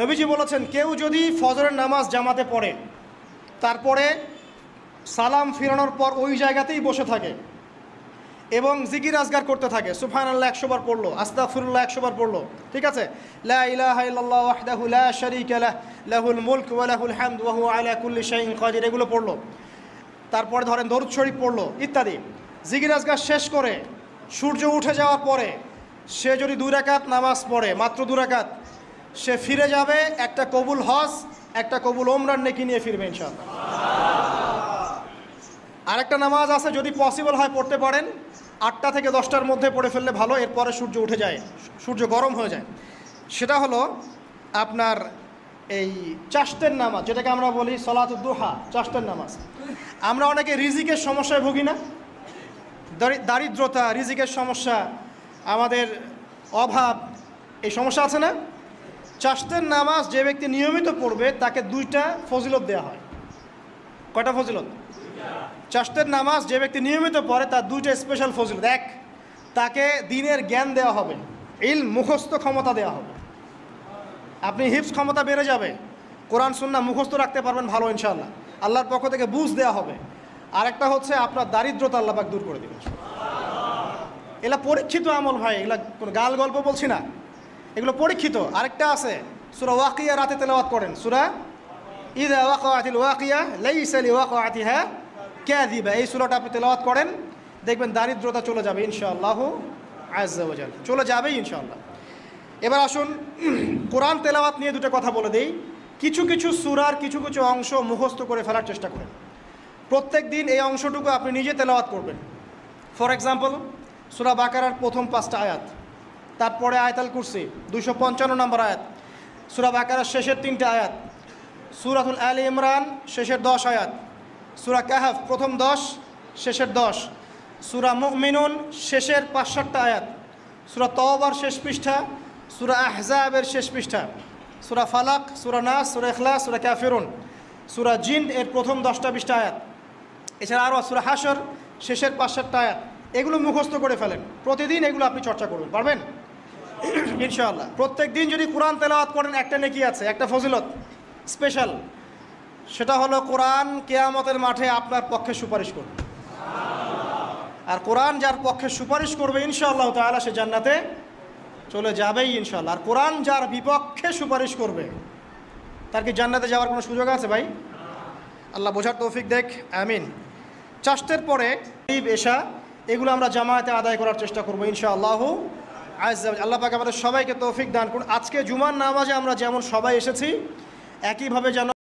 নবীজি বলেছেন, কেউ যদি ফজরের নামাজ জামাতে পড়ে তারপরে সালাম ফিরানোর পর ওই জায়গাতেই বসে থাকে এবং জিকির আজগার করতে থাকে, সুবহানাল্লাহ 100 বার পড়লো, আস্তাগফিরুল্লাহ 100 বার পড়লো, ঠিক আছে, লা ইলাহা ইল্লাল্লাহ ওয়াহদাহু লা শারীকা লাহু লাহুল মুলক ওয়া লাহুল হামদ ওয়া হুয়া আলা কুল্লি শাইইন কাদির, এগুলো পড়লো। তারপরে ধরেন দরুদ শরীফ পড়লো ইত্যাদি। জিকির আজগার শেষ করে সূর্য উঠে যাওয়ার পরে সে যদি 2 রাকাত নামাজ পড়ে, মাত্র 2 রাকাত, সে ফিরে যাবে একটা কবুল হজ, একটা কবুল ওমরার নেকি নিয়ে ফিরবে ইনশাআল্লাহ। আরেকটা নামাজ আছে, যদি পসিবল হয় পড়তে পারেন, 8টা থেকে 10টার মধ্যে পড়ে ফেললে ভালো, এরপরে সূর্য উঠে যায়, সূর্য গরম হয়ে যায়। সেটা হলো আপনার এই চাশতের নামাজ, যেটাকে আমরা বলি সলাতুদ দুহা, চাশতের নামাজ। আমরা অনেকে রিজিকের সমস্যায় ভুগি না, দারিদ্রতা, রিজিকের সমস্যা, আমাদের অভাব, এই সমস্যা আছে না? চাশতের নামাজ যে ব্যক্তি নিয়মিত পড়বে তাকে 2টা ফজিলত দেওয়া হয়। কয়টা ফজিলত? চাশতের নামাজ যে ব্যক্তি নিয়মিত পড়ে তার 2টা স্পেশাল ফজিলত। 1, তাকে দ্বীনের জ্ঞান দেওয়া হবে, ইলম মুখস্থ ক্ষমতা দেওয়া হবে, আপনি হিফজ ক্ষমতা বেড়ে যাবে, কোরআন সুন্নাহ মুখস্থ রাখতে পারবেন ভালো ইনশাআল্লাহ, আল্লাহর পক্ষ থেকে বুঝ দেওয়া হবে। আরেকটা হচ্ছে আপনার দারিদ্রতা আল্লাহ পাক দূর করে দেবেন। এগুলা পরীক্ষিত আমল ভাই, এগুলা কোনো গাল গল্প বলছি না, এগুলো পরীক্ষিত। আরেকটা আছে, সূরা ওয়াকিয়া রাতে তেলাওয়াত করেন, সূরা ইযা ওয়াকাআতিল ওয়াকিয়া লাইসা লিওয়াকাআতিহা কাযিবা, এই সূরাটা আপনি তেলাওয়াত করেন, দেখবেন দারিদ্রতা চলে যাবে ইনশাআল্লাহু আযজা ওয়া জাল, চলে যাবেই ইনশাআল্লাহ। এবার আসুন কোরআন তেলাওয়াত নিয়ে 2টা কথা বলে দেই। কিছু কিছু সূরার কিছু কিছু অংশ মুখস্থ করে ফেলার চেষ্টা করেন। প্রত্যেক দিন এই অংশটুকু আপনি নিজে তেলাওয়াত করবেন। ফর এক্সাম্পল, সূরা বাকারার প্রথম 5টা আয়াত, তারপরে আয়াতুল কুরসি 255 নম্বর আয়াত, সূরা বাকারার শেষের 3টা আয়াত, সূরাতুল আলী ইমরান শেষের 10 আয়াত, সূরা কাহফ প্রথম 10 শেষের 10, সূরা মুমিনুন শেষের 5-7টা আয়াত, সূরা তাওবার শেষ পৃষ্ঠা, সূরা আহজাবের শেষ পৃষ্ঠা, সূরা ফালাক, সূরা নাস, সূরা ইখলাস, সূরা কাফিরুন, সূরা জিন এর প্রথম 10টা-20টা আয়াত, এছাড়া আরও সূরা হাশর শেষের 5-7টা আয়াত। এগুলো মুখস্থ করে ফেলেন, প্রতিদিন এগুলো আপনি চর্চা করবেন, পারবেন ইনশাআল্লাহ। প্রত্যেক দিন যদি কোরআন তেলাওয়াত করেন একটা নেকি আছে, একটা ফজিলত স্পেশাল, সেটা হলো কোরআন কিয়ামতের মাঠে আপনার পক্ষে সুপারিশ করবে। আর কোরআন যার পক্ষে সুপারিশ করবে ইনশাআল্লাহ তাআলা সে জান্নাতে চলে যাবেই ইনশাআল্লাহ। আর কোরআন যার বিপক্ষে সুপারিশ করবে তার কি জান্নাতে যাওয়ার কোনো সুযোগ আছে ভাই? আল্লাহ বোঝার তৌফিক দেখ, আমিন। চাশতের পরে এশা, এগুলো আমরা জামায়াতে আদায় করার চেষ্টা করবো ইনশাআল্লাহ আযজা ওয়া জাল। আল্লাহ পাক আমাদের সবাইকে তৌফিক দান করুন। আজকে জুমার নামাজে আমরা যেমন সবাই এসেছি একইভাবে যেন